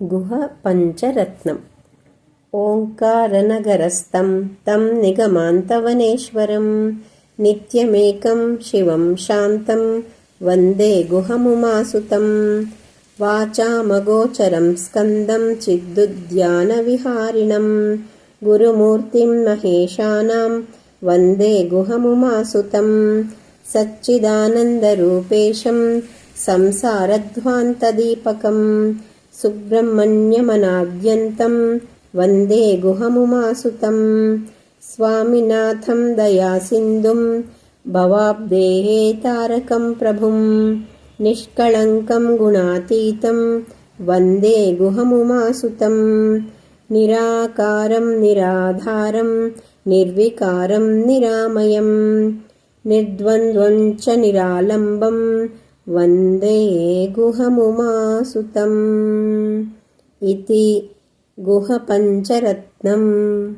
गुह पञ्चरत्नम्। ओङ्कारनगरस्थं तं निगमान्तवनेश्वरं नित्यमेकं शिवं शान्तं वन्दे गुहमुमासुतं। वाचामगोचरं स्कन्दं चिदुद्यानविहारिणं गुरुमूर्तिं महेशानां वन्दे गुहमुमासुतं। सच्चिदानन्दरूपेशं संसारध्वान्तदीपकं सुब्रह्मण्यमनाद्यन्तं वन्दे गुहमुमासुतं। स्वामिनाथं दयासिन्धुं भवाब्धेः तारकं प्रभुं निष्कळङ्कं गुणातीतं वन्दे गुहमुमासुतं। निराकारं निराधारं निर्विकारं निरामयं निर्द्वन्द्वं च निरालम्बं वन्दे गुहमुमासुतम् इति गुहपञ्चरत्नम्।